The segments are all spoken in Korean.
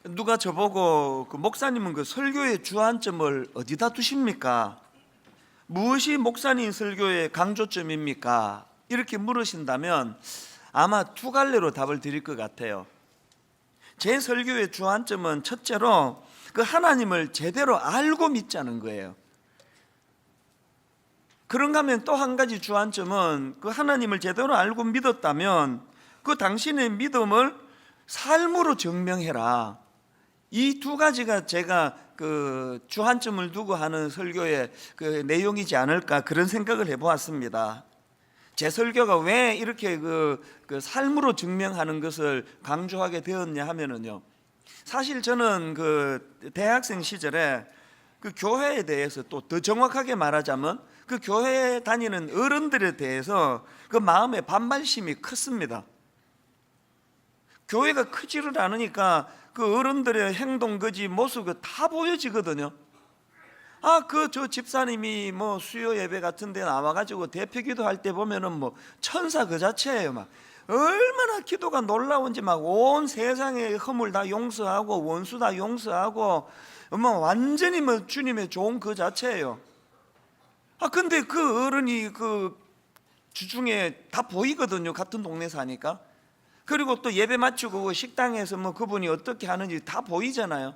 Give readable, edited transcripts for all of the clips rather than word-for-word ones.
누가 저보고 그 목사님은 그 설교의 주안점을 어디다 두십니까? 무엇이 목사님 설교의 강조점입니까? 이렇게 물으신다면 아마 두 갈래로 답을 드릴 것 같아요. 제 설교의 주안점은 첫째로 그 하나님을 제대로 알고 믿자는 거예요. 그런가 하면 또 한 가지 주안점은 그 하나님을 제대로 알고 믿었다면 그 당신의 믿음을 삶으로 증명해라. 이 두 가지가 제가 그 주안점을 두고 하는 설교의 그 내용이지 않을까, 그런 생각을 해보았습니다. 제 설교가 왜 이렇게 그 삶으로 증명하는 것을 강조하게 되었냐 하면은요, 사실 저는 그 대학생 시절에 그 교회에 대해서, 또 더 정확하게 말하자면 그 교회에 다니는 어른들에 대해서 그 마음의 반발심이 컸습니다. 교회가 크지를 않으니까 그 어른들의 행동, 거지, 모습이 다 보여지거든요. 저 집사님이 뭐 수요 예배 같은 데 나와가지고 대표 기도할 때 보면은 뭐 천사 그 자체예요. 막 얼마나 기도가 놀라운지, 막 온 세상의 허물 다 용서하고 원수 다 용서하고 뭐 완전히 뭐 주님의 종 그 자체예요. 근데 그 어른이 그 주중에 다 보이거든요. 같은 동네 사니까. 그리고 또 예배 마치고 식당에서 뭐 그분이 어떻게 하는지 다 보이잖아요.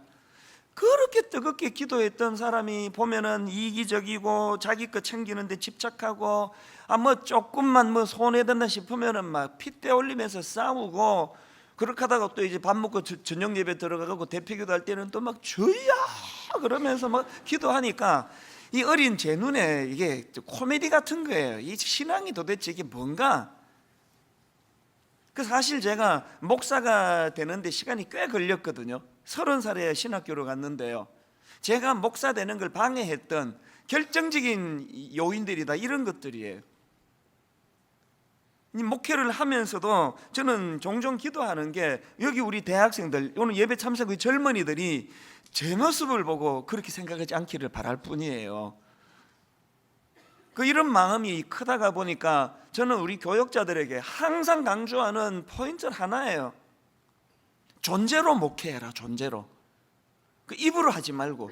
그렇게 뜨겁게 기도했던 사람이 보면은 이기적이고 자기 거 챙기는데 집착하고 뭐 조금만 뭐 손해된다 싶으면은 막 핏대 올리면서 싸우고, 그렇게 하다가 또 이제 밥 먹고 저녁 예배 들어가고 대표 기도할 때는 또 막 주야 그러면서 막 기도하니까 이 어린 제 눈에 이게 코미디 같은 거예요. 이 신앙이 도대체 이게 뭔가? 사실 제가 목사가 되는데 시간이 꽤 걸렸거든요. 30살에 신학교로 갔는데요, 제가 목사 되는 걸 방해했던 결정적인 요인들이 다 이런 것들이에요. 목회를 하면서도 저는 종종 기도하는 게, 여기 우리 대학생들, 오늘 예배 참석의 젊은이들이 제 모습을 보고 그렇게 생각하지 않기를 바랄 뿐이에요. 이런 마음이 크다가 보니까 저는 우리 교역자들에게 항상 강조하는 포인트 하나예요. 존재로 목회해라. 존재로. 입으로 하지 말고.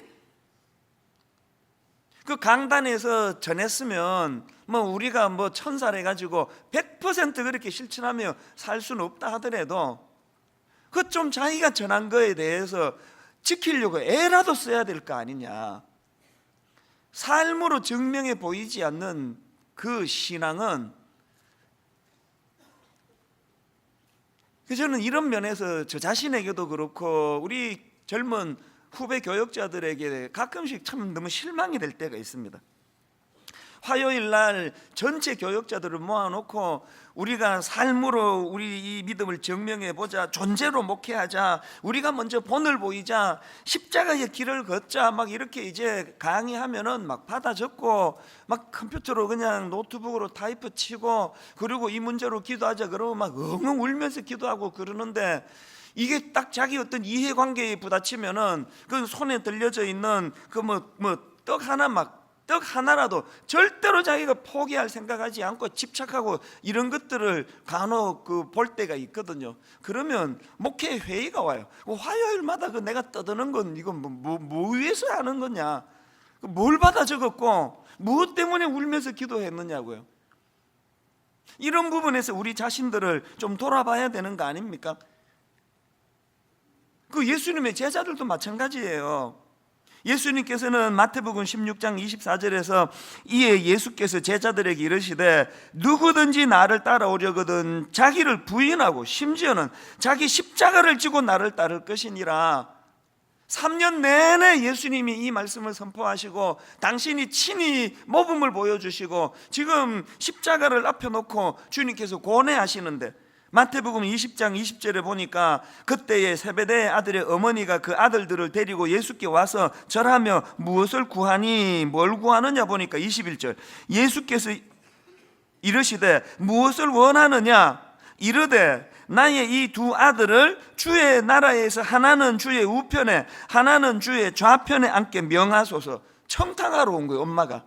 강단에서 전했으면 뭐 우리가 뭐 천사를 해가지고 100% 그렇게 실천하며 살 수는 없다 하더라도 좀 자기가 전한 거에 대해서 지키려고 애라도 써야 될 거 아니냐. 삶으로 증명해 보이지 않는 그 신앙은, 저는 이런 면에서 저 자신에게도 그렇고 우리 젊은 후배 교역자들에게 가끔씩 참 너무 실망이 될 때가 있습니다. 화요일 날 전체 교역자들을 모아놓고 우리가 삶으로 우리 이 믿음을 증명해 보자, 존재로 목회하자, 우리가 먼저 본을 보이자, 십자가의 길을 걷자, 막 이렇게 이제 강의하면은 막 받아 적고 막 컴퓨터로 그냥 노트북으로 타이프 치고, 그리고 이 문제로 기도하자 그러고 막 엉엉 울면서 기도하고 그러는데, 이게 딱 자기 어떤 이해관계에 부딪히면은 그 손에 들려져 있는 떡 하나라도 절대로 자기가 포기할 생각하지 않고 집착하고 이런 것들을 간혹 볼 때가 있거든요. 그러면 목회 회의가 와요. 화요일마다 내가 떠드는 건 이건 뭐 위해서 하는 거냐, 뭘 받아 적었고 무엇 때문에 울면서 기도했느냐고요. 이런 부분에서 우리 자신들을 좀 돌아봐야 되는 거 아닙니까? 예수님의 제자들도 마찬가지예요. 예수님께서는 마태복음 16장 24절에서 이에 예수께서 제자들에게 이르시되 누구든지 나를 따라오려거든 자기를 부인하고 심지어는 자기 십자가를 지고 나를 따를 것이니라. 3년 내내 예수님이 이 말씀을 선포하시고 당신이 친히 모범을 보여주시고 지금 십자가를 앞에 놓고 주님께서 고뇌하시는데, 마태복음 20장 20절에 보니까 그때에 세베대의 아들의 어머니가 그 아들들을 데리고 예수께 와서 절하며 무엇을 구하니, 뭘 구하느냐 보니까 21절 예수께서 이르시되 무엇을 원하느냐 이르되 나의 이 두 아들을 주의 나라에서 하나는 주의 우편에 하나는 주의 좌편에 앉게 명하소서. 청탁하러 온 거예요, 엄마가.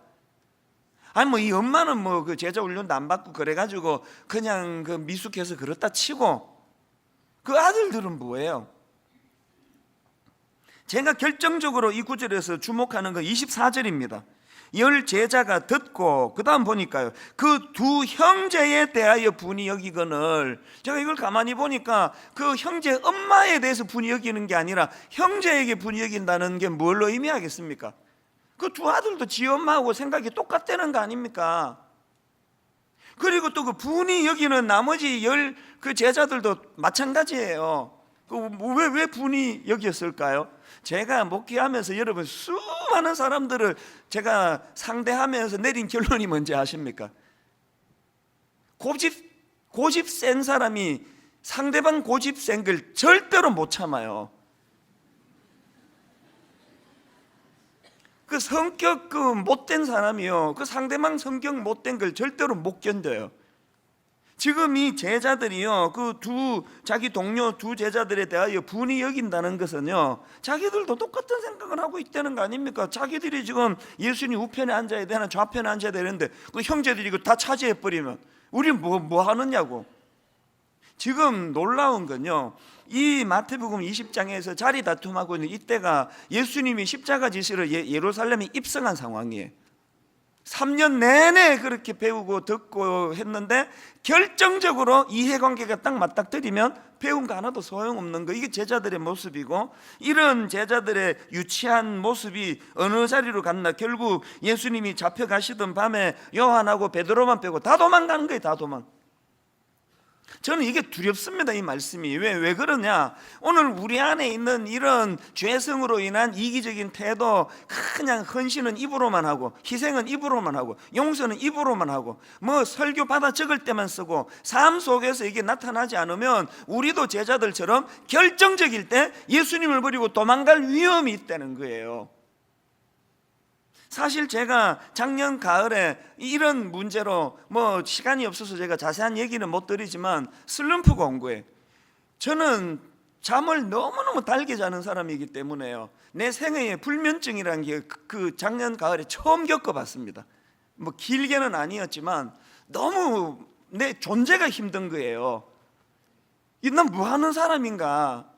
이 엄마는 그 제자 훈련도 안 받고 그래가지고 그냥 미숙해서 그렇다 치고, 그 아들들은 뭐예요? 제가 결정적으로 이 구절에서 주목하는 건 24절입니다. 열 제자가 듣고 그 다음 보니까요, 그 두 형제에 대하여 분이 여기거늘, 제가 이걸 가만히 보니까 그 형제 엄마에 대해서 분이 여기는 게 아니라 형제에게 분이 여긴다는 게 뭘로 의미하겠습니까? 그 두 아들도 지 엄마하고 생각이 똑같다는 거 아닙니까? 그리고 또 그 분이 여기는 나머지 그 제자들도 마찬가지예요. 왜 분이 여기였을까요? 제가 목회하면서 여러분 수많은 사람들을 제가 상대하면서 내린 결론이 뭔지 아십니까? 고집 센 사람이 상대방 고집 센 걸 절대로 못 참아요. 그 성격 못된 사람이요, 그 상대방 성격 못된 걸 절대로 못 견뎌요. 지금 이 제자들이요, 자기 동료 두 제자들에 대하여 분이 여긴다는 것은요, 자기들도 똑같은 생각을 하고 있다는 거 아닙니까? 자기들이 지금 예수님 우편에 앉아야 되나 좌편에 앉아야 되는데 그 형제들이 이거 다 차지해 버리면 우리 뭐 하느냐고. 지금 놀라운 건요, 이 마태복음 20장에서 자리 다툼하고 있는 이때가 예수님이 십자가 지시를 예루살렘에 입성한 상황이에요. 3년 내내 그렇게 배우고 듣고 했는데 결정적으로 이해관계가 딱 맞닥뜨리면 배운 거 하나도 소용없는 거, 이게 제자들의 모습이고, 이런 제자들의 유치한 모습이 어느 자리로 갔나? 결국 예수님이 잡혀가시던 밤에 요한하고 베드로만 빼고 다 도망가는 거예요. 다 도망. 저는 이게 두렵습니다, 이 말씀이. 왜 그러냐? 오늘 우리 안에 있는 이런 죄성으로 인한 이기적인 태도, 그냥 헌신은 입으로만 하고, 희생은 입으로만 하고, 용서는 입으로만 하고, 뭐 설교 받아 적을 때만 쓰고, 삶 속에서 이게 나타나지 않으면 우리도 제자들처럼 결정적일 때 예수님을 버리고 도망갈 위험이 있다는 거예요. 사실 제가 작년 가을에 이런 문제로 시간이 없어서 제가 자세한 얘기는 못 드리지만 슬럼프가 온 거예요. 저는 잠을 너무너무 달게 자는 사람이기 때문에요, 내 생애에 불면증이라는 게 그 작년 가을에 처음 겪어봤습니다. 길게는 아니었지만 너무 내 존재가 힘든 거예요. 난 뭐 하는 사람인가?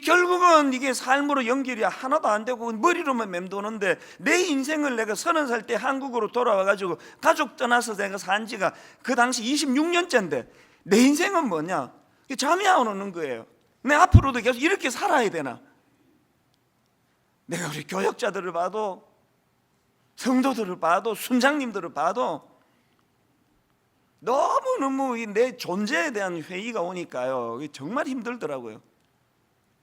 결국은 이게 삶으로 연결이 하나도 안 되고 머리로만 맴도는데, 내 인생을 내가 30살 때 한국으로 돌아와가지고 가족 떠나서 내가 산 지가 그 당시 26년째인데 내 인생은 뭐냐? 잠이 안 오는 거예요. 내 앞으로도 계속 이렇게 살아야 되나? 내가 우리 교역자들을 봐도, 성도들을 봐도, 순장님들을 봐도 너무너무 내 존재에 대한 회의가 오니까요, 정말 힘들더라고요.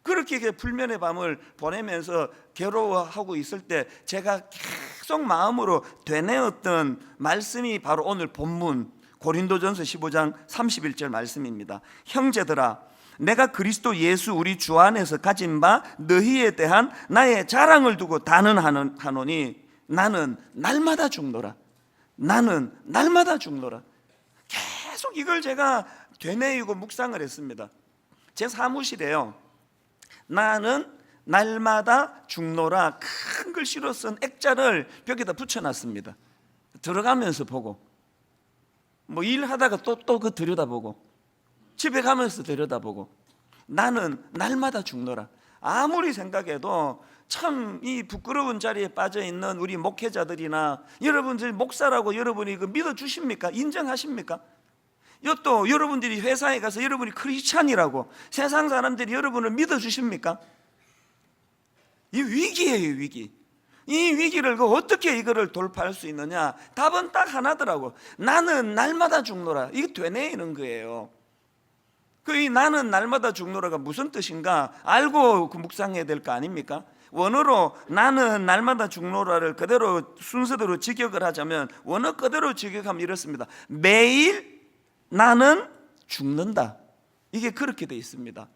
그렇게 불면의 밤을 보내면서 괴로워하고 있을 때 제가 계속 마음으로 되뇌었던 말씀이 바로 오늘 본문 고린도전서 15장 31절 말씀입니다. 형제들아, 내가 그리스도 예수 우리 주 안에서 가진 바 너희에 대한 나의 자랑을 두고 단언하노니 나는 날마다 죽노라. 나는 날마다 죽노라. 계속 이걸 제가 되뇌이고 묵상을 했습니다. 제 사무실에요, 나는 날마다 죽노라 큰 글씨로 쓴 액자를 벽에다 붙여놨습니다. 들어가면서 보고, 일하다가 또 그 들여다보고, 집에 가면서 들여다보고, 나는 날마다 죽노라. 아무리 생각해도 참 이 부끄러운 자리에 빠져있는 우리 목회자들이나 여러분들 목사라고 여러분이 믿어주십니까? 인정하십니까? 또 여러분들이 회사에 가서 여러분이 크리스찬이라고 세상 사람들이 여러분을 믿어주십니까? 이 위기예요, 위기. 이 위기를 어떻게 이거를 돌파할 수 있느냐? 답은 딱 하나더라고. 나는 날마다 죽노라. 이거 되뇌이는 거예요. 이 나는 날마다 죽노라가 무슨 뜻인가 알고 묵상해야 될 거 아닙니까? 원어로 나는 날마다 죽노라를 그대로 순서대로 직역을 하자면, 원어 그대로 직역하면 이렇습니다. 매일 나는 죽는다. 이게 그렇게 돼 있습니다.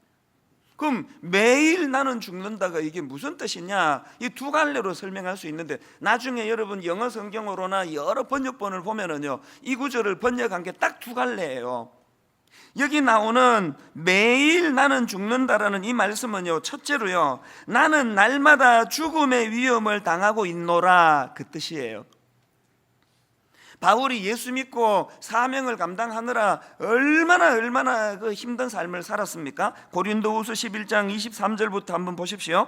그럼 매일 나는 죽는다가 이게 무슨 뜻이냐? 이 두 갈래로 설명할 수 있는데, 나중에 여러분 영어 성경으로나 여러 번역본을 보면은요, 이 구절을 번역한 게 딱 두 갈래예요. 여기 나오는 매일 나는 죽는다라는 이 말씀은요, 첫째로요, 나는 날마다 죽음의 위험을 당하고 있노라, 그 뜻이에요. 바울이 예수 믿고 사명을 감당하느라 얼마나 그 힘든 삶을 살았습니까? 고린도후서 11장 23절부터 한번 보십시오.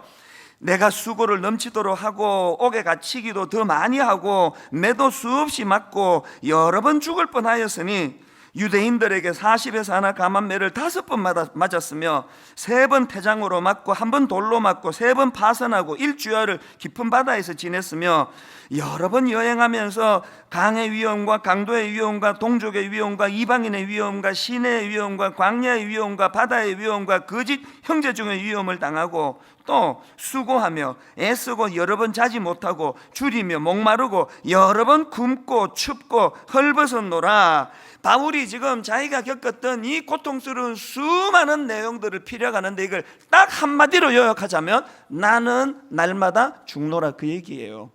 내가 수고를 넘치도록 하고 옥에 갇히기도 더 많이 하고 매도 수없이 맞고 여러 번 죽을 뻔하였으니 유대인들에게 40에서 하나 감한매를 5번 맞았으며 3번 태장으로 맞고 1번 돌로 맞고 3번 파선하고 일주일을 깊은 바다에서 지냈으며 여러 번 여행하면서 강의 위험과 강도의 위험과 동족의 위험과 이방인의 위험과 시내의 위험과 광야의 위험과 바다의 위험과 거짓 형제 중의 위험을 당하고 또 수고하며 애쓰고 여러 번 자지 못하고 줄이며 목마르고 여러 번 굶고 춥고 헐벗었노라. 바울이 지금 자기가 겪었던 이 고통스러운 수많은 내용들을 필요하는데 이걸 딱 한마디로 요약하자면 나는 날마다 죽노라, 그 얘기예요.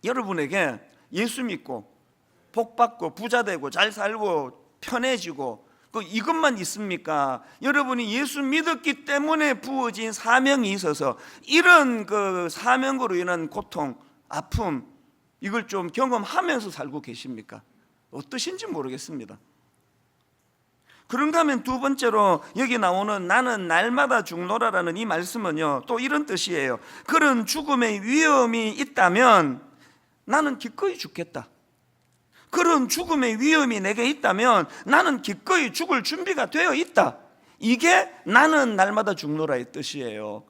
여러분에게 예수 믿고 복받고 부자되고 잘 살고 편해지고 이것만 있습니까? 여러분이 예수 믿었기 때문에 부어진 사명이 있어서 이런 그 사명으로 인한 고통, 아픔, 이걸 좀 경험하면서 살고 계십니까? 어떠신지 모르겠습니다. 그런가 하면 두 번째로 여기 나오는 나는 날마다 죽노라라는 이 말씀은요, 또 이런 뜻이에요. 그런 죽음의 위험이 있다면 나는 기꺼이 죽겠다. 그런 죽음의 위험이 내게 있다면 나는 기꺼이 죽을 준비가 되어 있다. 이게 나는 날마다 죽노라의 뜻이에요.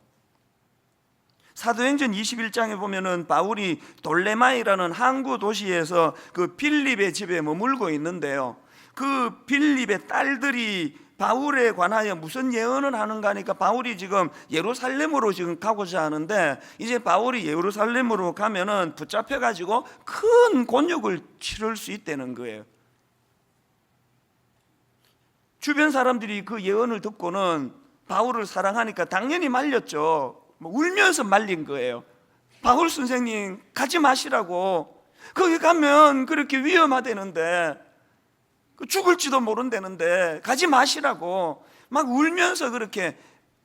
사도행전 21장에 보면은 바울이 돌레마이라는 항구 도시에서 그 빌립의 집에 머물고 있는데요, 그 빌립의 딸들이 바울에 관하여 무슨 예언을 하는가 하니까 바울이 지금 예루살렘으로 지금 가고자 하는데, 이제 바울이 예루살렘으로 가면은 붙잡혀 가지고 큰 곤욕을 치를 수 있다는 거예요. 주변 사람들이 그 예언을 듣고는 바울을 사랑하니까 당연히 말렸죠. 울면서 말린 거예요. 바울 선생님 가지 마시라고. 거기 가면 그렇게 위험하다는데, 죽을지도 모른다는데 가지 마시라고 막 울면서 그렇게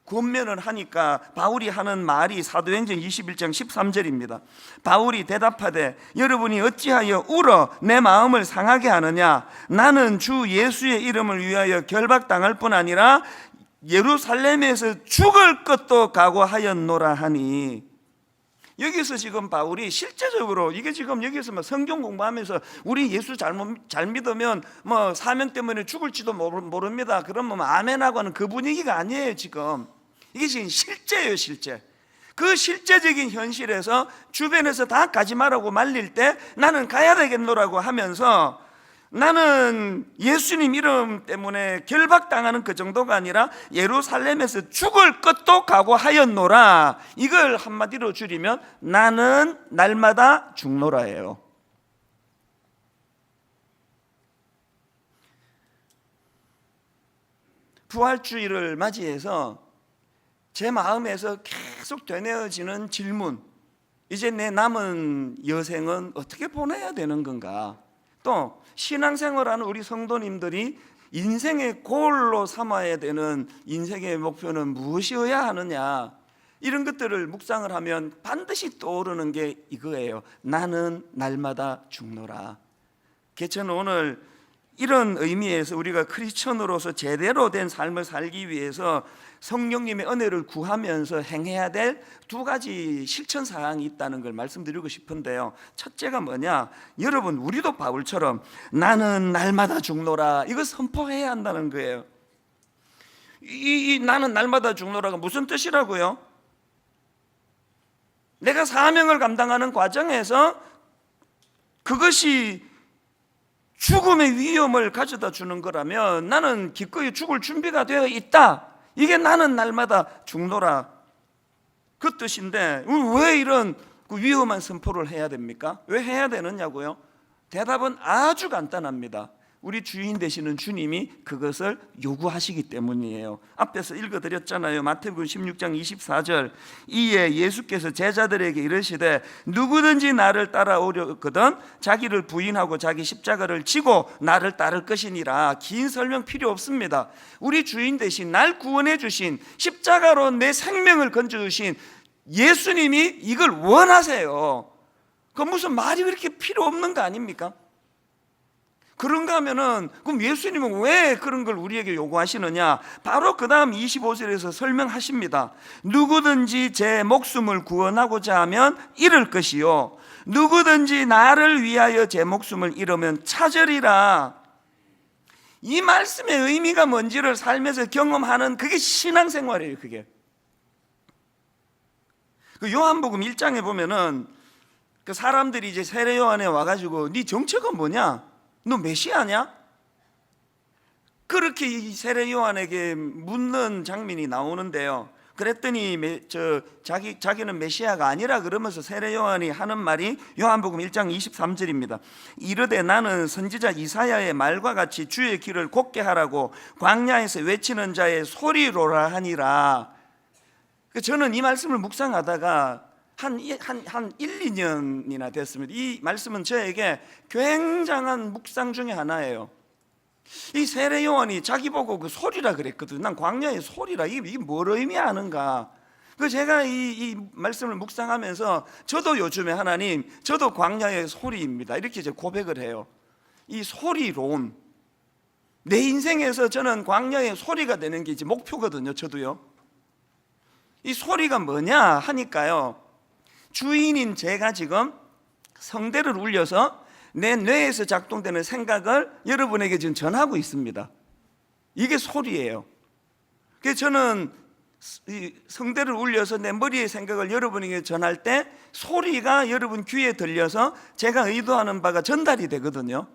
권면을 하니까 바울이 하는 말이 사도행전 21장 13절입니다. 바울이 대답하되 여러분이 어찌하여 울어 내 마음을 상하게 하느냐? 나는 주 예수의 이름을 위하여 결박당할 뿐 아니라 예루살렘에서 죽을 것도 각오하였노라 하니. 여기서 지금 바울이 실제적으로 이게 지금 여기서 성경 공부하면서 우리 예수 잘 믿으면 뭐 사명 때문에 죽을지도 모릅니다, 그러면 아멘하고 하는 그 분위기가 아니에요. 지금 이게 지금 실제예요. 실제. 그 실제적인 현실에서 주변에서 다 가지 말라고 말릴 때 나는 가야 되겠노라고 하면서, 나는 예수님 이름 때문에 결박당하는 그 정도가 아니라 예루살렘에서 죽을 것도 각오하였노라. 이걸 한마디로 줄이면 나는 날마다 죽노라예요. 부활주의를 맞이해서 제 마음에서 계속 되뇌어지는 질문, 이제 내 남은 여생은 어떻게 보내야 되는 건가? 또 신앙생활하는 우리 성도님들이 인생의 골로 삼아야 되는 인생의 목표는 무엇이어야 하느냐, 이런 것들을 묵상을 하면 반드시 떠오르는 게 이거예요. 나는 날마다 죽노라. 저는 오늘 이런 의미에서 우리가 크리스천으로서 제대로 된 삶을 살기 위해서 성령님의 은혜를 구하면서 행해야 될 두 가지 실천 사항이 있다는 걸 말씀드리고 싶은데요, 첫째가 뭐냐? 여러분, 우리도 바울처럼 나는 날마다 죽노라, 이거 선포해야 한다는 거예요. 이 나는 날마다 죽노라가 무슨 뜻이라고요? 내가 사명을 감당하는 과정에서 그것이 죽음의 위험을 가져다 주는 거라면 나는 기꺼이 죽을 준비가 되어 있다. 이게 나는 날마다 죽노라, 그 뜻인데 왜 이런 위험한 선포를 해야 됩니까? 왜 해야 되느냐고요? 대답은 아주 간단합니다. 우리 주인 되시는 주님이 그것을 요구하시기 때문이에요. 앞에서 읽어드렸잖아요. 마태복음 16장 24절. 이에 예수께서 제자들에게 이르시되 누구든지 나를 따라오려거든 자기를 부인하고 자기 십자가를 지고 나를 따를 것이니라. 긴 설명 필요 없습니다. 우리 주인 대신 날 구원해 주신, 십자가로 내 생명을 건져 주신 예수님이 이걸 원하세요. 그 무슨 말이 그렇게 필요 없는 거 아닙니까? 그런가 하면은 그럼 예수님은 왜 그런 걸 우리에게 요구하시느냐? 바로 그 다음 25절에서 설명하십니다. 누구든지 제 목숨을 구원하고자 하면 잃을 것이요 누구든지 나를 위하여 제 목숨을 잃으면 찾으리라. 이 말씀의 의미가 뭔지를 살면서 경험하는 그게 신앙생활이에요. 그게 그 요한복음 1장에 보면은 그 사람들이 이제 세례 요한에 와가지고 네 정체가 뭐냐? 너 메시아냐? 그렇게 이 세례 요한에게 묻는 장면이 나오는데요. 그랬더니 자기는 메시아가 아니라 그러면서 세례 요한이 하는 말이 요한복음 1장 23절입니다. 이르되 나는 선지자 이사야의 말과 같이 주의 길을 곧게 하라고 광야에서 외치는 자의 소리로라 하니라. 저는 이 말씀을 묵상하다가 한 1, 2년이나 됐습니다. 이 말씀은 저에게 굉장한 묵상 중에 하나예요. 이 세례 요한이 자기 보고 그 소리라 그랬거든. 난 광야의 소리라, 이게 뭘 의미하는가? 그 제가 이 말씀을 묵상하면서 저도 요즘에 하나님, 저도 광야의 소리입니다, 이렇게 이제 고백을 해요. 이 소리론, 내 인생에서 저는 광야의 소리가 되는 게 이제 목표거든요. 저도요. 이 소리가 뭐냐 하니까요, 주인인 제가 지금 성대를 울려서 내 뇌에서 작동되는 생각을 여러분에게 지금 전하고 있습니다. 이게 소리예요. 그래서 저는 이 성대를 울려서 내 머리의 생각을 여러분에게 전할 때 소리가 여러분 귀에 들려서 제가 의도하는 바가 전달이 되거든요.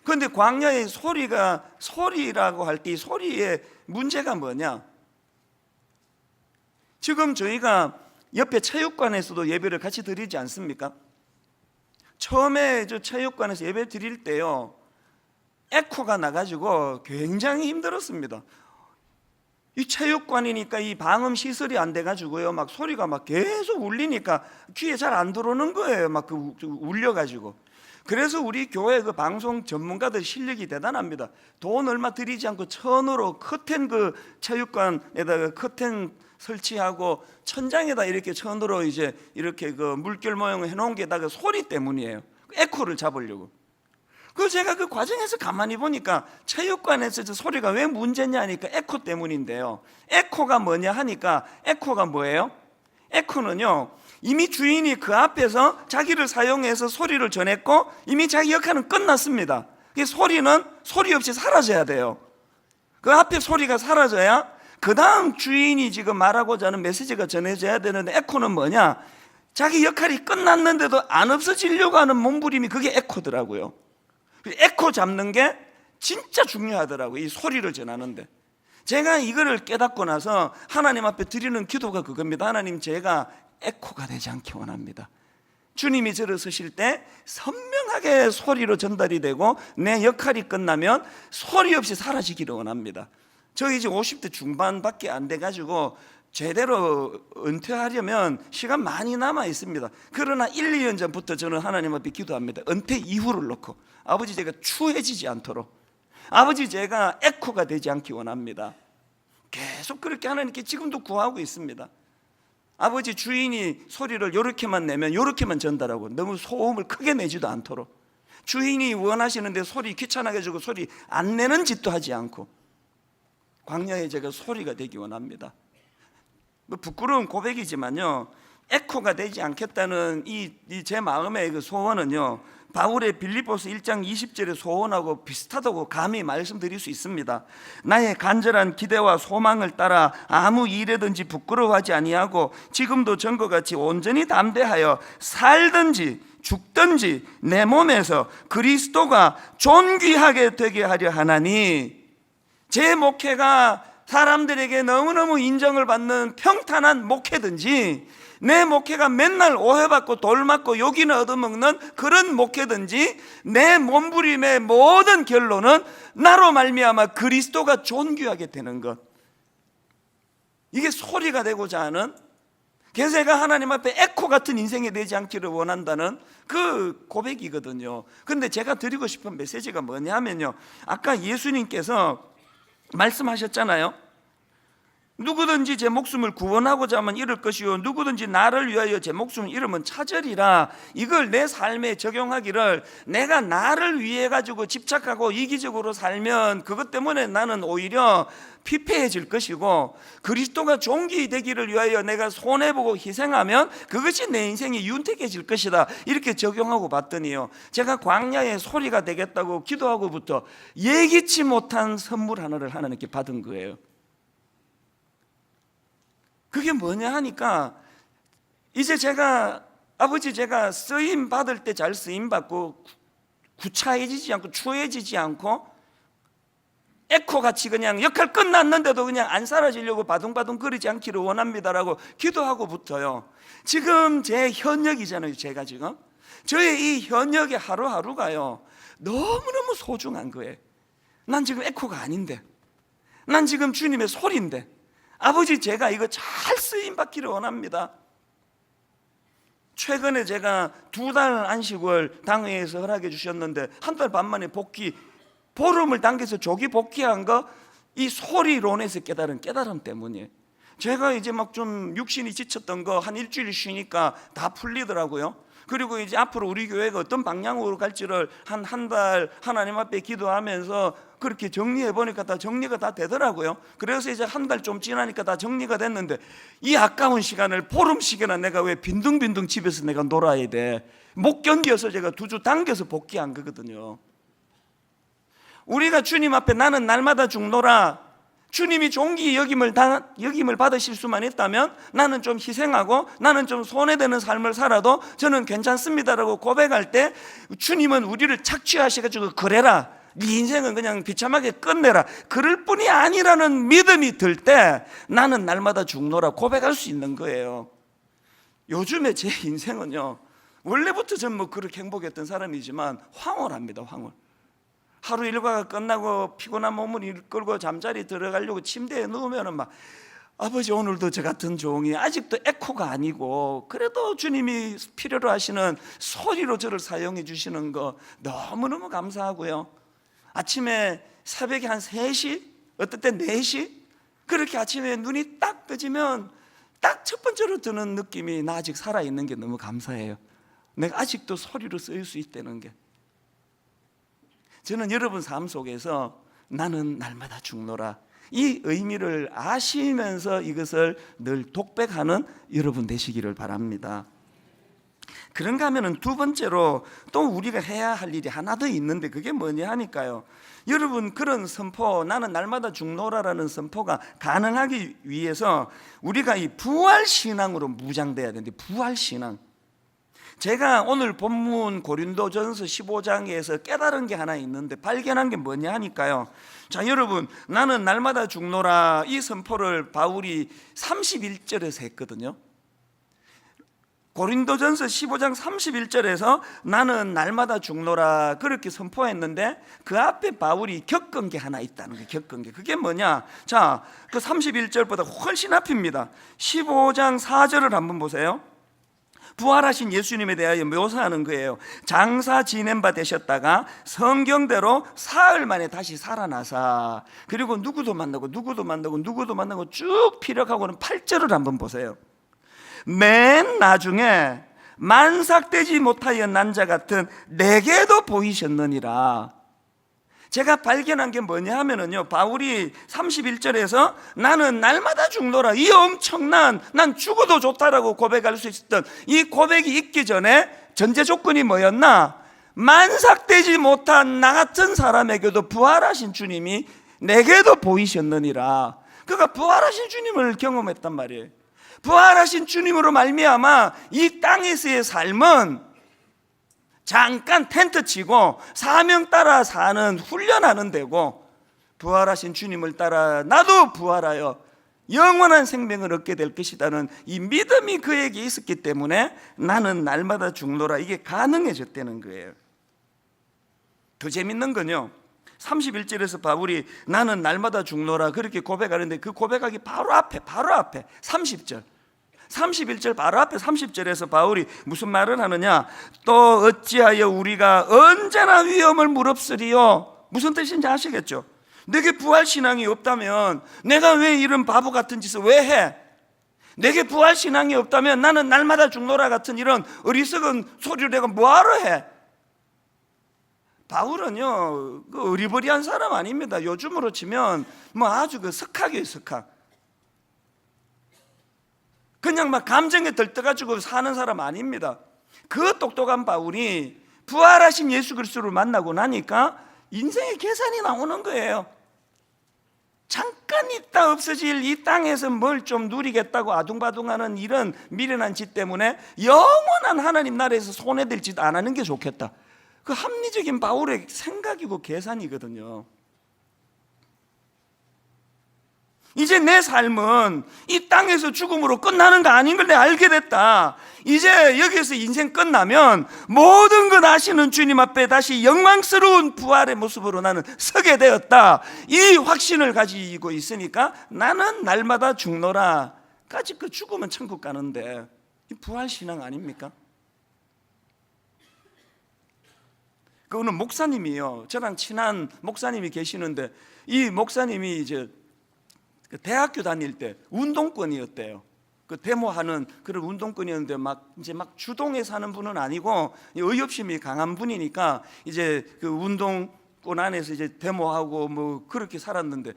그런데 광야의 소리라고 할 때 이 소리의 문제가 뭐냐? 지금 저희가 옆에 체육관에서도 예배를 같이 드리지 않습니까? 처음에 저 체육관에서 예배 드릴 때요, 에코가 나가지고 굉장히 힘들었습니다. 이 체육관이니까 이 방음 시설이 안 돼가지고요, 막 소리가 막 계속 울리니까 귀에 잘 안 들어오는 거예요. 막 울려가지고. 그래서 우리 교회 그 방송 전문가들 실력이 대단합니다. 돈 얼마 들이지 않고 천으로 커튼, 그 체육관에다가 커튼 설치하고 천장에다 이렇게 천으로 이제 이렇게 그 물결 모양을 해놓은 게 다 그 소리 때문이에요. 에코를 잡으려고. 그 제가 그 과정에서 가만히 보니까 체육관에서 저 소리가 왜 문제냐 하니까 에코 때문인데요. 에코가 뭐냐 하니까 에코가 뭐예요? 에코는요, 이미 주인이 그 앞에서 자기를 사용해서 소리를 전했고 이미 자기 역할은 끝났습니다. 소리는 소리 없이 사라져야 돼요. 그 앞에 소리가 사라져야 그 다음 주인이 지금 말하고자 하는 메시지가 전해져야 되는데, 에코는 뭐냐? 자기 역할이 끝났는데도 안 없어지려고 하는 몸부림이, 그게 에코더라고요. 에코 잡는 게 진짜 중요하더라고요, 이 소리를 전하는데. 제가 이거를 깨닫고 나서 하나님 앞에 드리는 기도가 그겁니다. 하나님, 제가 에코가 되지 않기 원합니다. 주님이 저를 서실 때 선명하게 소리로 전달이 되고 내 역할이 끝나면 소리 없이 사라지기를 원합니다. 저 이제 50대 중반밖에 안 돼가지고 제대로 은퇴하려면 시간 많이 남아 있습니다. 그러나 1, 2년 전부터 저는 하나님 앞에 기도합니다. 은퇴 이후를 놓고 아버지, 제가 추해지지 않도록, 아버지, 제가 에코가 되지 않기 원합니다. 계속 그렇게 하나님께 지금도 구하고 있습니다. 아버지, 주인이 소리를 요렇게만 내면 요렇게만 전달하고 너무 소음을 크게 내지도 않도록, 주인이 원하시는데 소리 귀찮아게 주고 소리 안 내는 짓도 하지 않고, 광야에 제가 소리가 되기 원합니다. 부끄러운 고백이지만요, 에코가 되지 않겠다는 이 제 마음의 그 소원은요, 바울의 빌립보서 1장 20절의 소원하고 비슷하다고 감히 말씀드릴 수 있습니다. 나의 간절한 기대와 소망을 따라 아무 일에든지 부끄러워하지 아니하고 지금도 전과 같이 온전히 담대하여 살든지 죽든지 내 몸에서 그리스도가 존귀하게 되게 하려 하나니, 제 목회가 사람들에게 너무너무 인정을 받는 평탄한 목회든지, 내 목회가 맨날 오해받고 돌맞고 욕이나 얻어먹는 그런 목회든지, 내 몸부림의 모든 결론은 나로 말미암아 그리스도가 존귀하게 되는 것, 이게 소리가 되고자 하는, 그래서 제가 하나님 앞에 에코 같은 인생이 되지 않기를 원한다는 그 고백이거든요. 그런데 제가 드리고 싶은 메시지가 뭐냐면요, 아까 예수님께서 말씀하셨잖아요. 누구든지 제 목숨을 구원하고자 하면 잃을 것이요 누구든지 나를 위하여 제 목숨을 잃으면 찾으리라. 이걸 내 삶에 적용하기를, 내가 나를 위해 가지고 집착하고 이기적으로 살면 그것 때문에 나는 오히려 피폐해질 것이고, 그리스도가 종기 되기를 위하여 내가 손해보고 희생하면 그것이 내 인생이 윤택해질 것이다. 이렇게 적용하고 봤더니요, 제가 광야의 소리가 되겠다고 기도하고부터 예기치 못한 선물 하나를 하나님께 받은 거예요. 그게 뭐냐 하니까, 이제 제가 쓰임 받을 때 잘 쓰임 받고 구차해지지 않고 추해지지 않고 에코같이 그냥 역할 끝났는데도 그냥 안 사라지려고 바둥바둥 거리지 않기를 원합니다라고 기도하고부터요, 지금 제 현역이잖아요. 제가 지금 저의 이 현역의 하루하루가요 너무너무 소중한 거예요. 난 지금 에코가 아닌데, 난 지금 주님의 소리인데, 아버지 제가 이거 잘 쓰임 받기를 원합니다. 최근에 제가 2달 안식을 당회에서 허락해 주셨는데, 1달 반 만에 복귀, 보름을 당겨서 조기 복귀한 거, 이 소리론에서 깨달은 깨달음 때문이에요. 제가 이제 막 좀 육신이 지쳤던 거 한 일주일 쉬니까 다 풀리더라고요. 그리고 이제 앞으로 우리 교회가 어떤 방향으로 갈지를 한 달 하나님 앞에 기도하면서 그렇게 정리해 보니까 다 정리가 다 되더라고요. 그래서 이제 1달 좀 지나니까 다 정리가 됐는데, 이 아까운 시간을 보름 시간에 내가 왜 빈둥빈둥 집에서 내가 놀아야 돼? 못 견뎌서 제가 2주 당겨서 복귀한 거거든요. 우리가 주님 앞에 나는 날마다 죽노라, 주님이 종기 여김을 받으실 수만 있다면 나는 좀 희생하고 나는 좀 손해되는 삶을 살아도 저는 괜찮습니다라고 고백할 때, 주님은 우리를 착취하셔가지고 그래라, 네 인생은 그냥 비참하게 끝내라, 그럴 뿐이 아니라는 믿음이 들 때 나는 날마다 죽노라 고백할 수 있는 거예요. 요즘에 제 인생은요, 원래부터 전 뭐 그렇게 행복했던 사람이지만 황홀합니다. 황홀. 하루 일과가 끝나고 피곤한 몸을 이끌고 잠자리 들어가려고 침대에 누우면 막, 아버지 오늘도 저 같은 종이 아직도 에코가 아니고 그래도 주님이 필요로 하시는 소리로 저를 사용해 주시는 거 너무너무 감사하고요. 아침에 새벽에 한 3시, 어떨 때 4시, 그렇게 아침에 눈이 딱 떠지면 딱 첫 번째로 드는 느낌이, 나 아직 살아있는 게 너무 감사해요. 내가 아직도 소리로 쓰일 수 있다는 게. 저는 여러분 삶 속에서 나는 날마다 죽노라, 이 의미를 아시면서 이것을 늘 독백하는 여러분 되시기를 바랍니다. 그런가 하면 두 번째로 또 우리가 해야 할 일이 하나 더 있는데, 그게 뭐냐 하니까요, 여러분 그런 선포, 나는 날마다 죽노라라는 선포가 가능하기 위해서 우리가 이 부활신앙으로 무장돼야 되는데, 부활신앙, 제가 오늘 본문 고린도전서 15장에서 깨달은 게 하나 있는데, 발견한 게 뭐냐 하니까요, 자 여러분, 나는 날마다 죽노라 이 선포를 바울이 31절에서 했거든요. 고린도전서 15장 31절에서 나는 날마다 죽노라 그렇게 선포했는데, 그 앞에 바울이 겪은 게 하나 있다는 거예요. 겪은 게, 그게 뭐냐, 자 그 31절보다 훨씬 앞입니다. 15장 4절을 한번 보세요. 부활하신 예수님에 대하여 묘사하는 거예요. 장사 지낸 바 되셨다가 성경대로 사흘 만에 다시 살아나사, 그리고 누구도 만나고 쭉 피력하고는 8절을 한번 보세요. 맨 나중에 만삭되지 못하여 난 자 같은 내게도 보이셨느니라. 제가 발견한 게 뭐냐 하면은요, 바울이 31절에서 나는 날마다 죽노라, 이 엄청난, 난 죽어도 좋다라고 고백할 수 있었던 이 고백이 있기 전에 전제 조건이 뭐였나? 만삭되지 못한 나 같은 사람에게도 부활하신 주님이 내게도 보이셨느니라. 그가 부활하신 주님을 경험했단 말이에요. 부활하신 주님으로 말미암아 이 땅에서의 삶은 잠깐 텐트 치고 사명 따라 사는, 훈련하는 데고, 부활하신 주님을 따라 나도 부활하여 영원한 생명을 얻게 될 것이라는 이 믿음이 그에게 있었기 때문에 나는 날마다 죽노라, 이게 가능해졌다는 거예요. 더 재밌는 건요, 31절에서 바울이 나는 날마다 죽노라 그렇게 고백하는데, 그 고백하기 바로 앞에 30절, 31절 바로 앞에 30절에서 바울이 무슨 말을 하느냐, 또 어찌하여 우리가 언제나 위험을 무릅쓰리요. 무슨 뜻인지 아시겠죠? 내게 부활신앙이 없다면 내가 왜 이런 바보 같은 짓을 왜 해? 내게 부활신앙이 없다면 나는 날마다 죽노라 같은 이런 어리석은 소리를 내가 뭐하러 해? 바울은요, 그 어리버리한 사람 아닙니다. 요즘으로 치면 뭐 아주 그 석학이에요, 석학. 그냥 막 감정에 들떠가지고 사는 사람 아닙니다. 그 똑똑한 바울이 부활하신 예수 그리스도를 만나고 나니까 인생의 계산이 나오는 거예요. 잠깐 있다 없어질 이 땅에서 뭘 좀 누리겠다고 아둥바둥하는 이런 미련한 짓 때문에 영원한 하나님 나라에서 손해될 짓 안 하는 게 좋겠다. 그 합리적인 바울의 생각이고 계산이거든요. 이제 내 삶은 이 땅에서 죽음으로 끝나는 거 아닌 걸 내가 알게 됐다. 이제 여기서 인생 끝나면 모든 것 아시는 주님 앞에 다시 영광스러운 부활의 모습으로 나는 서게 되었다. 이 확신을 가지고 있으니까 나는 날마다 죽노라. 까지 그 죽으면 천국 가는데 이 부활신앙 아닙니까? 그거는 목사님이요, 저랑 친한 목사님이 계시는데 이 목사님이 이제 대학교 다닐 때 운동권이었대요. 그 데모하는 그런 운동권이었는데 막 주동에 사는 분은 아니고 의협심이 강한 분이니까 이제 그 운동권 안에서 이제 데모하고 뭐 그렇게 살았는데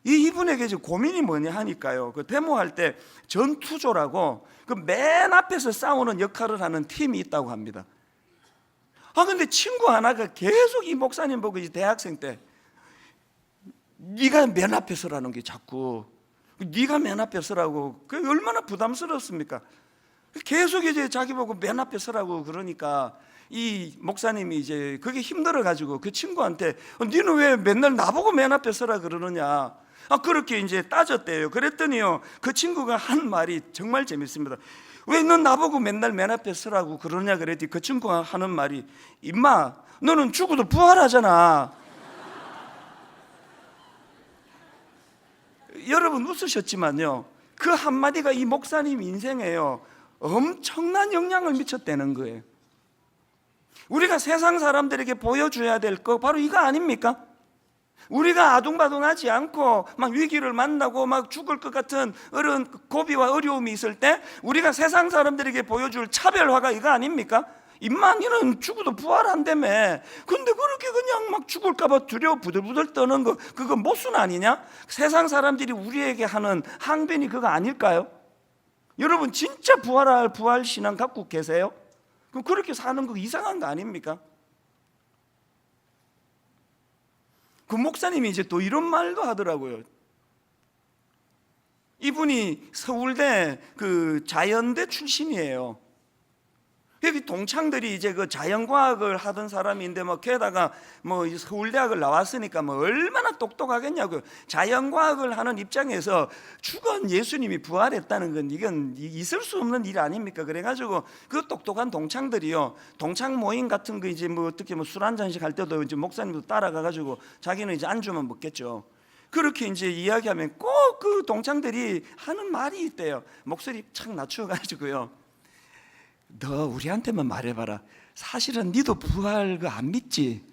이분에게 이제 고민이 뭐냐 하니까요. 그 데모할 때 전투조라고 그 맨 앞에서 싸우는 역할을 하는 팀이 있다고 합니다. 근데 친구 하나가 계속 이 목사님 보고 이제 대학생 때 네가 맨 앞에 서라는 게 자꾸 네가 맨 앞에 서라고. 그게 얼마나 부담스럽습니까? 계속 이제 자기 보고 맨 앞에 서라고 그러니까 이 목사님이 이제 그게 힘들어 가지고 그 친구한테 너는 왜 맨날 나보고 맨 앞에 서라 그러느냐, 그렇게 이제 따졌대요. 그랬더니요, 그 친구가 한 말이 정말 재밌습니다. 왜 넌 나보고 맨날 맨 앞에 서라고 그러냐 그랬더니 그 친구가 하는 말이, 임마 너는 죽어도 부활하잖아. 여러분 웃으셨지만요, 그 한마디가 이 목사님 인생에요 엄청난 영향을 미쳤다는 거예요. 우리가 세상 사람들에게 보여줘야 될 거 바로 이거 아닙니까? 우리가 아둥바둥하지 않고 막 위기를 만나고 막 죽을 것 같은 어려운 고비와 어려움이 있을 때 우리가 세상 사람들에게 보여줄 차별화가 이거 아닙니까? 임마 너는 죽어도 부활한다며. 근데 그렇게 그냥 막 죽을까 봐 두려워 부들부들 떠는 거 그거 모순 아니냐? 세상 사람들이 우리에게 하는 항변이 그거 아닐까요? 여러분 진짜 부활 신앙 갖고 계세요? 그럼 그렇게 사는 거 이상한 거 아닙니까? 그 목사님이 이제 또 이런 말도 하더라고요. 이분이 서울대 그 자연대 출신이에요. 여기 동창들이 이제 그 자연과학을 하던 사람인데 뭐 게다가 뭐 서울대학을 나왔으니까 뭐 얼마나 똑똑하겠냐고요. 자연과학을 하는 입장에서 죽은 예수님이 부활했다는 건 이건 있을 수 없는 일 아닙니까? 그래가지고 그 똑똑한 동창들이요, 동창 모임 같은 거 이제 뭐 어떻게 뭐 술 한 잔씩 할 때도 이제 목사님도 따라가가지고 자기는 이제 안주만 먹겠죠. 그렇게 이제 이야기하면 꼭 그 동창들이 하는 말이 있대요. 목소리 착 낮춰가지고요, 너 우리한테만 말해봐라. 사실은 니도 부활 그 안 믿지?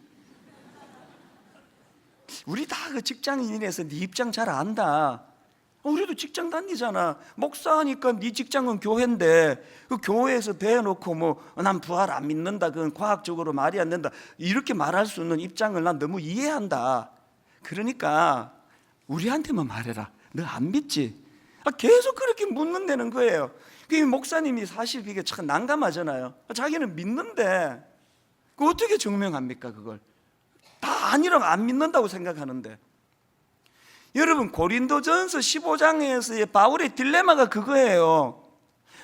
우리 다 그 직장인이라서 네 입장 잘 안다. 우리도 직장 다니잖아. 목사하니까 네 직장은 교회인데 그 교회에서 대놓고 뭐 난 부활 안 믿는다, 그건 과학적으로 말이 안 된다, 이렇게 말할 수 있는 입장을 난 너무 이해한다. 그러니까 우리한테만 말해라. 너 안 믿지? 계속 그렇게 묻는다는 거예요. 그 목사님이 사실 그게 참 난감하잖아요. 자기는 믿는데 그 어떻게 증명합니까? 그걸 다 아니라고 안 믿는다고 생각하는데. 여러분 고린도전서 15장에서의 바울의 딜레마가 그거예요.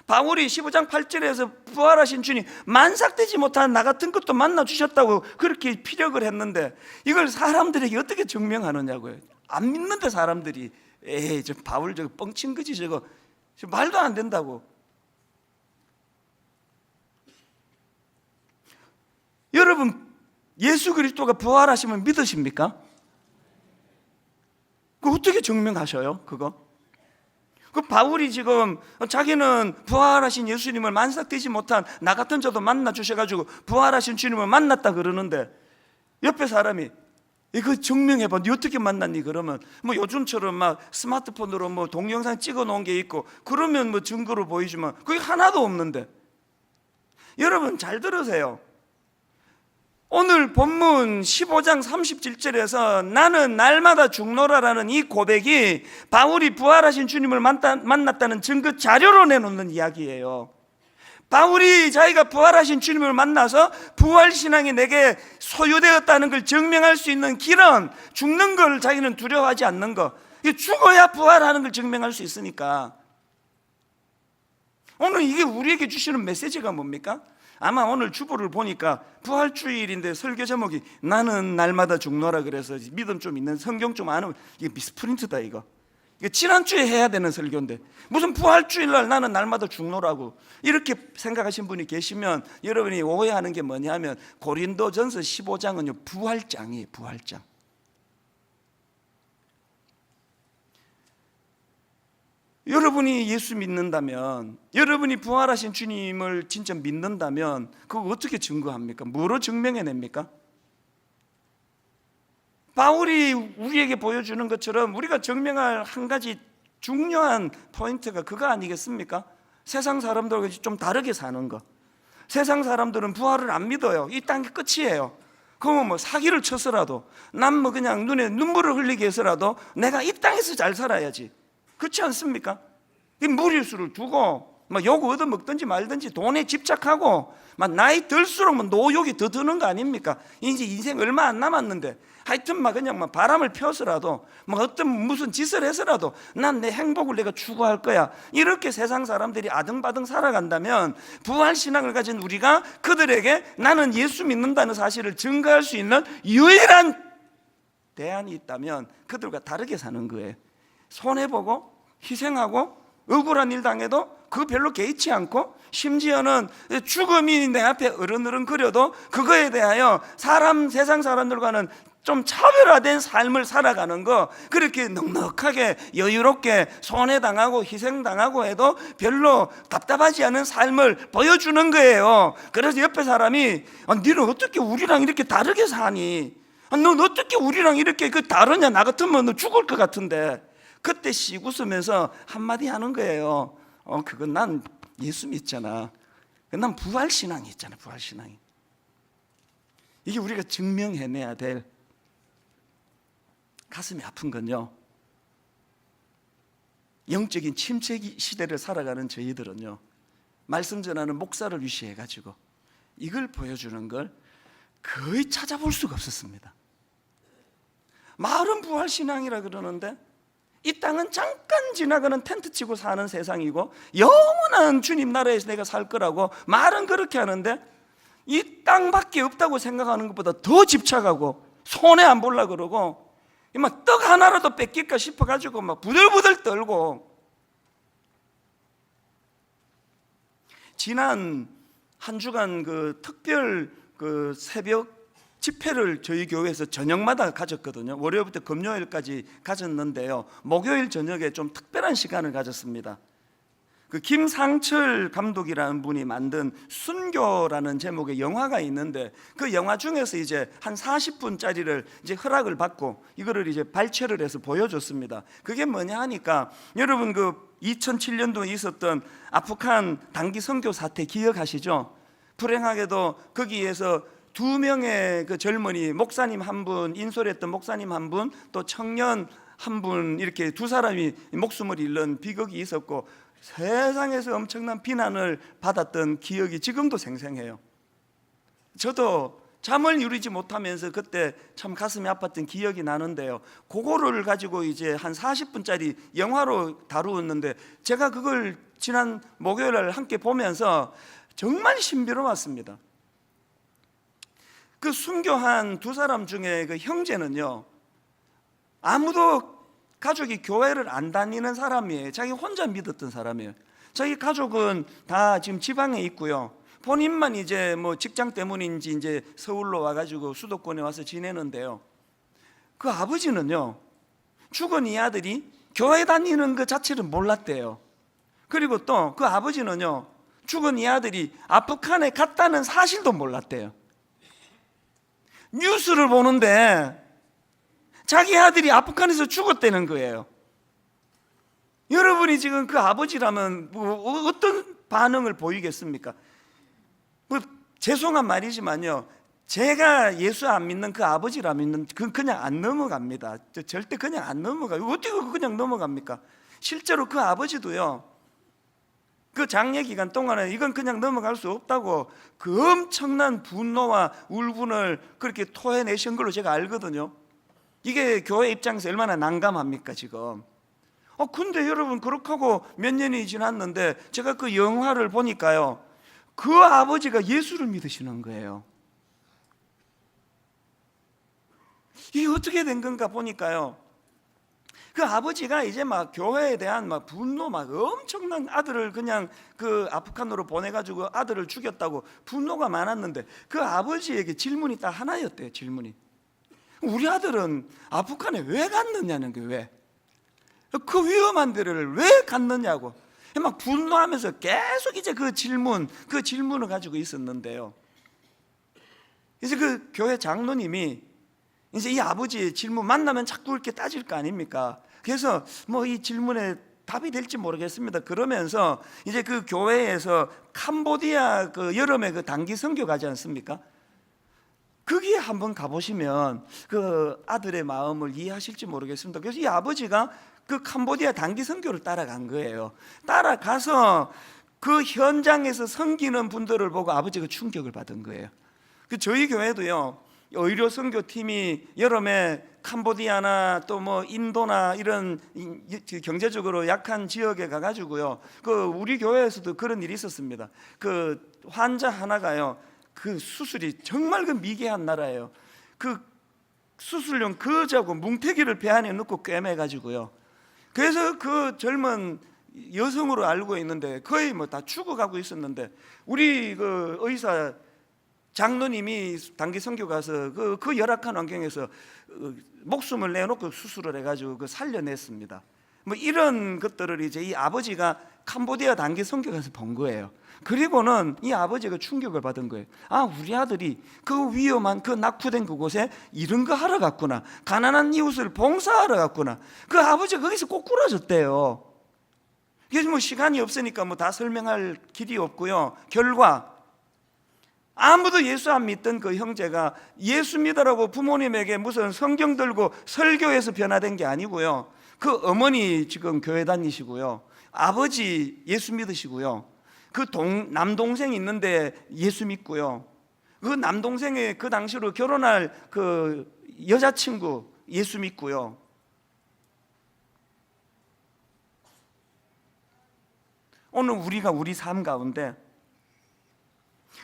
바울이 15장 8절에서 부활하신 주님 만삭되지 못한 나 같은 것도 만나 주셨다고 그렇게 피력을 했는데 이걸 사람들에게 어떻게 증명하느냐고요. 안 믿는데 사람들이 에이 저 바울 저거 뻥친 거지, 저거 말도 안 된다고. 여러분 예수 그리스도가 부활하시면 믿으십니까? 그 어떻게 증명하셔요? 그거? 그 바울이 지금 자기는 부활하신 예수님을 만삭되지 못한 나 같은 자도 만나 주셔가지고 부활하신 주님을 만났다 그러는데 옆에 사람이 이거 증명해봐. 니 어떻게 만났니? 그러면 뭐 요즘처럼 막 스마트폰으로 뭐 동영상 찍어 놓은 게 있고 그러면 뭐 증거로 보이지만 그게 하나도 없는데. 여러분 잘 들으세요. 오늘 본문 15장 37절에서 나는 날마다 죽노라라는 이 고백이 바울이 부활하신 주님을 만났다는 증거 자료로 내놓는 이야기예요. 바울이 자기가 부활하신 주님을 만나서 부활신앙이 내게 소유되었다는 걸 증명할 수 있는 길은 죽는 걸 자기는 두려워하지 않는 거. 죽어야 부활하는 걸 증명할 수 있으니까. 오늘 이게 우리에게 주시는 메시지가 뭡니까? 아마 오늘 주보를 보니까 부활주일인데 설교 제목이 나는 날마다 죽노라 그래서 믿음 좀 있는 성경 좀 아는, 이게 미스프린트다 이거. 이게 지난주에 해야 되는 설교인데 무슨 부활주일날 나는 날마다 죽노라고 이렇게 생각하신 분이 계시면 여러분이 오해하는 게 뭐냐면 고린도전서 15장은요 부활장이에요. 부활장. 여러분이 예수 믿는다면, 여러분이 부활하신 주님을 진짜 믿는다면 그거 어떻게 증거합니까? 뭐로 증명해냅니까? 바울이 우리에게 보여주는 것처럼 우리가 증명할 한 가지 중요한 포인트가 그거 아니겠습니까? 세상 사람들과 좀 다르게 사는 거. 세상 사람들은 부활을 안 믿어요. 이 단계 끝이에요. 그러면 뭐 사기를 쳐서라도 난 뭐 그냥 눈에 눈물을 흘리게 해서라도 내가 이 땅에서 잘 살아야지. 그렇지 않습니까? 이 무리수를 두고 막 욕 얻어먹든지 말든지 돈에 집착하고 막 나이 들수록 뭐 노욕이 더 드는 거 아닙니까? 이제 인생 얼마 안 남았는데 하여튼 막 그냥 막 바람을 펴서라도 막 어떤 무슨 짓을 해서라도 난 내 행복을 내가 추구할 거야. 이렇게 세상 사람들이 아등바등 살아간다면 부활신앙을 가진 우리가 그들에게 나는 예수 믿는다는 사실을 증거할 수 있는 유일한 대안이 있다면 그들과 다르게 사는 거예요. 손해보고 희생하고 억울한 일 당해도 그거 별로 개의치 않고 심지어는 죽음이 내 앞에 어른어른거려도 그거에 대하여 세상 사람들과는 좀 차별화된 삶을 살아가는 거, 그렇게 넉넉하게 여유롭게 손해당하고 희생당하고 해도 별로 답답하지 않은 삶을 보여주는 거예요. 그래서 옆에 사람이 너는 어떻게 우리랑 이렇게 다르게 사니? 넌 어떻게 우리랑 이렇게 다르냐? 나 같으면 너 죽을 것 같은데. 그때 씩 웃으면서 한마디 하는 거예요. 그건 난 예수 믿잖아. 난 부활신앙이 있잖아. 부활신앙이. 이게 우리가 증명해내야 될 가슴이 아픈 건요, 영적인 침체 시대를 살아가는 저희들은요 말씀 전하는 목사를 위시해가지고 이걸 보여주는 걸 거의 찾아볼 수가 없었습니다. 말은 부활신앙이라 그러는데 이 땅은 잠깐 지나가는 텐트 치고 사는 세상이고 영원한 주님 나라에서 내가 살 거라고 말은 그렇게 하는데 이 땅밖에 없다고 생각하는 것보다 더 집착하고 손해 안 보려고 그러고 막 떡 하나라도 뺏길까 싶어가지고 막 부들부들 떨고. 지난 한 주간 그 특별 그 새벽 집회를 저희 교회에서 저녁마다 가졌거든요. 월요일부터 금요일까지 가졌는데요, 목요일 저녁에 좀 특별한 시간을 가졌습니다. 그 김상철 감독이라는 분이 만든 순교라는 제목의 영화가 있는데 그 영화 중에서 이제 한 40분짜리를 이제 허락을 받고 이거를 이제 발췌를 해서 보여줬습니다. 그게 뭐냐 하니까 여러분 그 2007년도에 있었던 아프간 단기 선교 사태 기억하시죠? 불행하게도 거기에서 2명의 그 젊은이 목사님 한 분, 인솔했던 목사님 한 분, 또 청년 한 분, 이렇게 두 사람이 목숨을 잃는 비극이 있었고 세상에서 엄청난 비난을 받았던 기억이 지금도 생생해요. 저도 잠을 이루지 못하면서 그때 참 가슴이 아팠던 기억이 나는데요, 그거를 가지고 이제 한 40분짜리 영화로 다루었는데 제가 그걸 지난 목요일날 함께 보면서 정말 신비로웠습니다. 그 순교한 두 사람 중에 그 형제는요, 아무도 가족이 교회를 안 다니는 사람이에요. 자기 혼자 믿었던 사람이에요. 자기 가족은 다 지금 지방에 있고요, 본인만 이제 뭐 직장 때문인지 이제 서울로 와가지고 수도권에 와서 지내는데요, 그 아버지는요 죽은 이 아들이 교회 다니는 그 자체를 몰랐대요. 그리고 또 그 아버지는요 죽은 이 아들이 아프간에 갔다는 사실도 몰랐대요. 뉴스를 보는데 자기 아들이 아프간에서 죽었다는 거예요. 여러분이 지금 그 아버지라면 뭐 어떤 반응을 보이겠습니까? 뭐 죄송한 말이지만요, 제가 예수 안 믿는 그 아버지라면 그냥 안 넘어갑니다. 절대 그냥 안 넘어가요. 어떻게 그냥 넘어갑니까? 실제로 그 아버지도요, 그 장례 기간 동안에 이건 그냥 넘어갈 수 없다고 그 엄청난 분노와 울분을 그렇게 토해내신 걸로 제가 알거든요. 이게 교회 입장에서 얼마나 난감합니까 지금. 근데 여러분, 그렇게 하고 몇 년이 지났는데 제가 그 영화를 보니까요, 그 아버지가 예수를 믿으시는 거예요. 이게 어떻게 된 건가 보니까요, 그 아버지가 이제 막 교회에 대한 막 분노, 막 엄청난, 아들을 그냥 그 아프간으로 보내가지고 아들을 죽였다고 분노가 많았는데 그 아버지에게 질문이 딱 하나였대요. 질문이, 우리 아들은 아프간에 왜 갔느냐는 게, 왜? 그 위험한 데를 왜 갔느냐고 막 분노하면서 계속 이제 그 질문을 가지고 있었는데요, 이제 그 교회 장로님이 이제 이 아버지의 질문 만나면 자꾸 이렇게 따질 거 아닙니까? 그래서 뭐 이 질문에 답이 될지 모르겠습니다. 그러면서 이제 그 교회에서 캄보디아 그 여름에 그 단기 선교 가지 않습니까? 거기에 한번 가보시면 그 아들의 마음을 이해하실지 모르겠습니다. 그래서 이 아버지가 그 캄보디아 단기 선교를 따라간 거예요. 따라가서 그 현장에서 섬기는 분들을 보고 아버지가 충격을 받은 거예요. 저희 교회도요, 의료 선교팀이 여름에 캄보디아나 또 뭐 인도나 이런 경제적으로 약한 지역에 가가지고요, 그 우리 교회에서도 그런 일이 있었습니다. 그 환자 하나가요, 그 수술이 정말 그 미개한 나라예요. 그 수술용 거자고 뭉태기를 배 안에 넣고 꿰매가지고요, 그래서 그 젊은 여성으로 알고 있는데 거의 뭐 다 죽어가고 있었는데, 우리 그 의사 장로님이 단기 선교 가서 그 열악한 환경에서 목숨을 내놓고 수술을 해가지고 그 살려냈습니다. 뭐 이런 것들을 이제 이 아버지가 캄보디아 단기 선교 가서 본 거예요. 그리고는 이 아버지가 충격을 받은 거예요. 우리 아들이 그 위험한 그 낙후된 그곳에 이런 거 하러 갔구나, 가난한 이웃을 봉사하러 갔구나. 그 아버지가 거기서 꼬꾸라졌대요. 그래서 뭐 시간이 없으니까 뭐 다 설명할 길이 없고요, 결과 아무도 예수 안 믿던 그 형제가 예수 믿으라고 부모님에게 무슨 성경 들고 설교해서 변화된 게 아니고요, 그 어머니 지금 교회 다니시고요, 아버지 예수 믿으시고요, 그 남동생 있는데 예수 믿고요, 그 남동생의 그 당시로 결혼할 그 여자친구 예수 믿고요. 오늘 우리가 우리 삶 가운데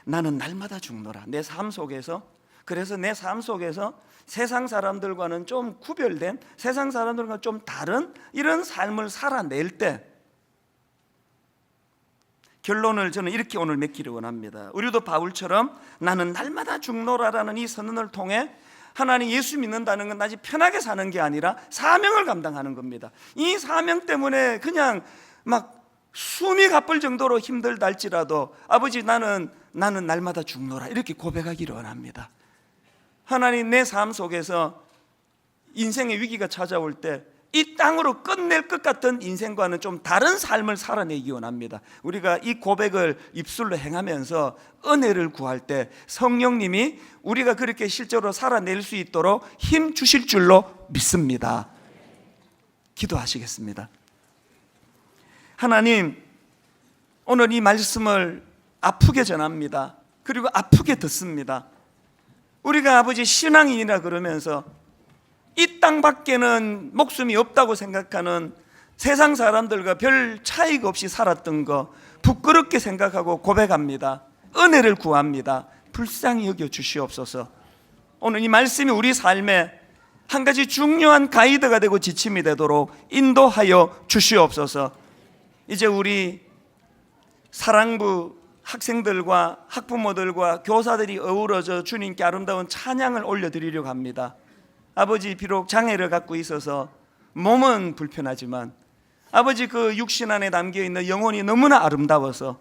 나는 날마다 죽노라, 내 삶 속에서, 그래서 내 삶 속에서 세상 사람들과는 좀 구별된, 세상 사람들과 좀 다른 이런 삶을 살아낼 때 결론을 저는 이렇게 오늘 맺기를 원합니다. 우리도 바울처럼 나는 날마다 죽노라라는 이 선언을 통해 하나님 예수 믿는다는 건 아주 편하게 사는 게 아니라 사명을 감당하는 겁니다. 이 사명 때문에 그냥 막 숨이 가쁠 정도로 힘들다 할지라도 아버지 나는 날마다 죽노라 이렇게 고백하기를 원합니다. 하나님, 내 삶 속에서 인생의 위기가 찾아올 때 이 땅으로 끝낼 것 같은 인생과는 좀 다른 삶을 살아내기 원합니다. 우리가 이 고백을 입술로 행하면서 은혜를 구할 때 성령님이 우리가 그렇게 실제로 살아낼 수 있도록 힘 주실 줄로 믿습니다. 기도하시겠습니다. 하나님, 오늘 이 말씀을 아프게 전합니다. 그리고 아프게 듣습니다. 우리가 아버지 신앙인이라 그러면서 이 땅 밖에는 목숨이 없다고 생각하는 세상 사람들과 별 차이가 없이 살았던 거 부끄럽게 생각하고 고백합니다. 은혜를 구합니다. 불쌍히 여겨 주시옵소서. 오늘 이 말씀이 우리 삶에 한 가지 중요한 가이드가 되고 지침이 되도록 인도하여 주시옵소서. 이제 우리 사랑부 학생들과 학부모들과 교사들이 어우러져 주님께 아름다운 찬양을 올려드리려고 합니다. 아버지, 비록 장애를 갖고 있어서 몸은 불편하지만 아버지, 그 육신 안에 담겨있는 영혼이 너무나 아름다워서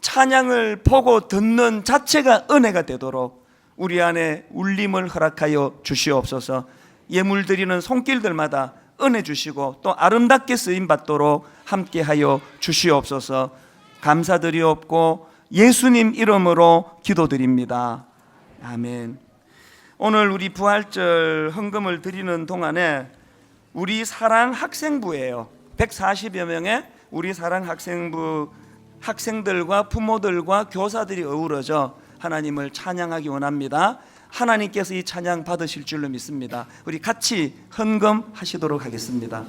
찬양을 보고 듣는 자체가 은혜가 되도록 우리 안에 울림을 허락하여 주시옵소서. 예물 드리는 손길들마다 은혜 주시고 또 아름답게 쓰임 받도록 함께하여 주시옵소서. 감사드리옵고 예수님 이름으로 기도드립니다. 아멘. 오늘 우리 부활절 헌금을 드리는 동안에 우리 사랑 학생부예요. 140여 명의 우리 사랑 학생부 학생들과 부모들과 교사들이 어우러져 하나님을 찬양하기 원합니다. 하나님께서 이 찬양 받으실 줄로 믿습니다. 우리 같이 헌금하시도록 하겠습니다.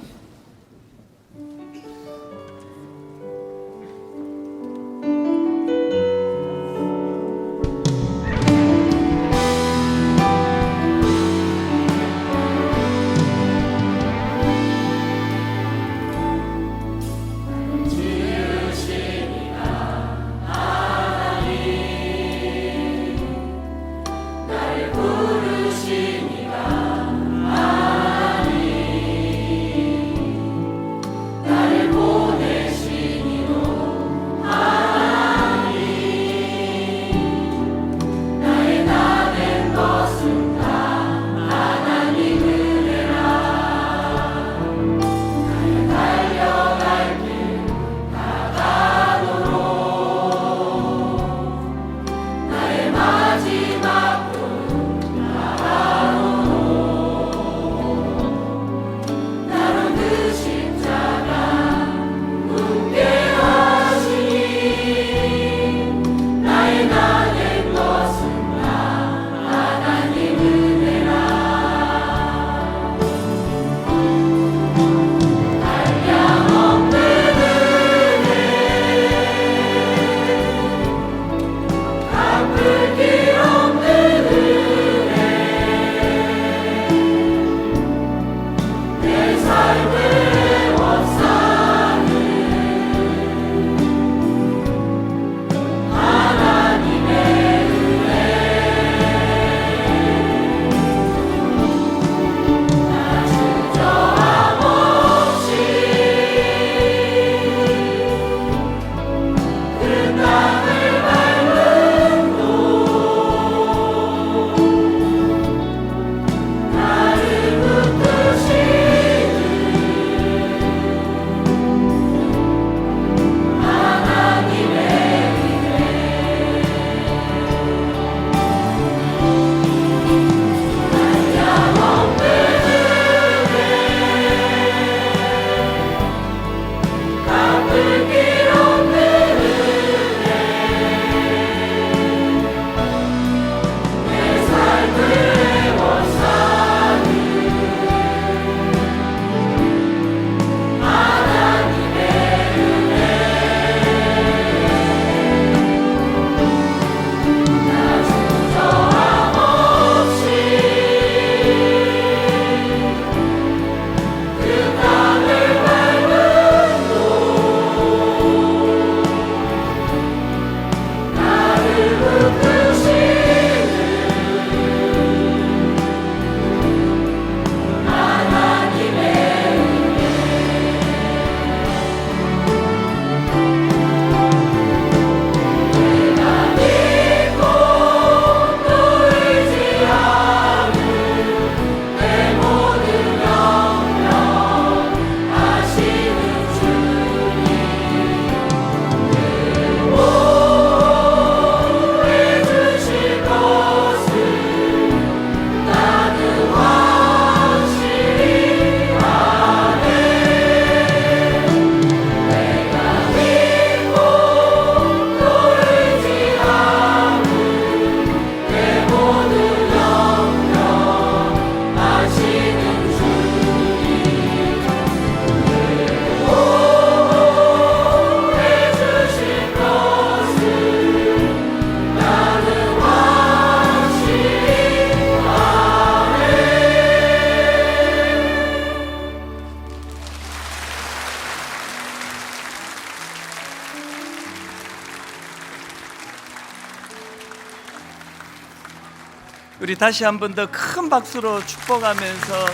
우리 다시 한 번 더 큰 박수로 축복하면서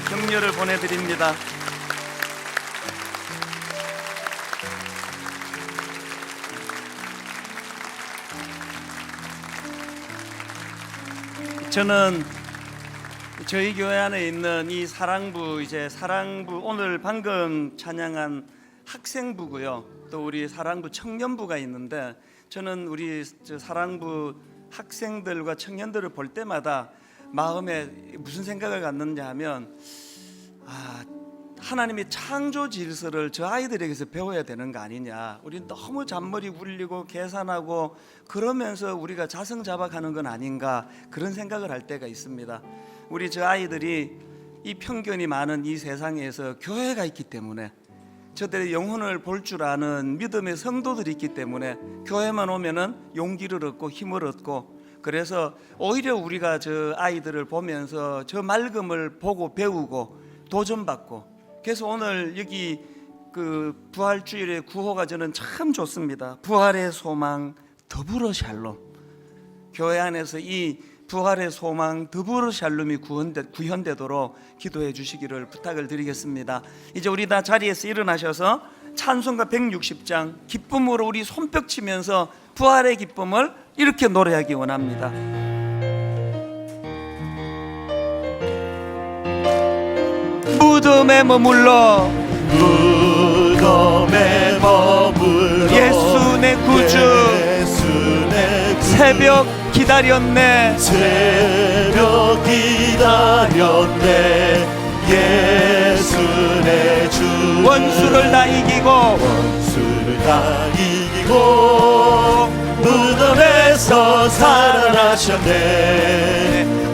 격려를 보내드립니다. 저는 저희 교회 안에 있는 이 사랑부, 이제 사랑부, 오늘 방금 찬양한 학생부고요. 또 우리 사랑부 청년부가 있는데, 저는 우리 사랑부 학생들과 청년들을 볼 때마다 마음에 무슨 생각을 갖느냐 하면, 하나님의 창조 질서를 저 아이들에게서 배워야 되는 거 아니냐. 우리 너무 잔머리 굴리고 계산하고 그러면서 우리가 자성자박하는 건 아닌가, 그런 생각을 할 때가 있습니다. 우리 저 아이들이 이 편견이 많은 이 세상에서 교회가 있기 때문에, 저들의 영혼을 볼 줄 아는 믿음의 성도들이 있기 때문에 교회만 오면은 용기를 얻고 힘을 얻고, 그래서 오히려 우리가 저 아이들을 보면서 저 맑음을 보고 배우고 도전받고, 그래서 오늘 여기 그 부활주일의 구호가 저는 참 좋습니다. 부활의 소망 더불어 샬롬. 교회 안에서 이 부활의 소망 더불어 샬롬이 구현되도록 기도해 주시기를 부탁을 드리겠습니다. 이제 우리 다 자리에서 일어나셔서 찬송가 160장 기쁨으로 우리 손뼉 치면서 부활의 기쁨을 이렇게 노래하기 원합니다. 무덤에 머물러 예수 내 구주 새벽 기다렸네 예수 내 주 원수를 다 이기고 무덤에서 살아나셨네.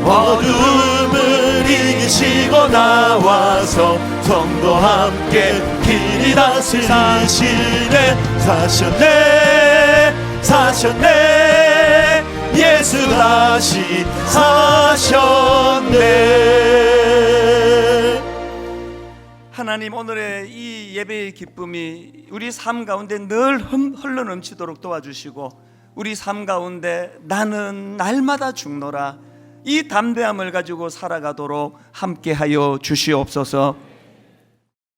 어둠을 이기시고 나와서 성도 함께 길이 다스리시네. 사셨네 예수 다시 사셨네. 하나님, 오늘의 이 예배의 기쁨이 우리 삶 가운데 늘 흘러넘치도록 도와주시고, 우리 삶 가운데 나는 날마다 죽노라 이 담대함을 가지고 살아가도록 함께하여 주시옵소서.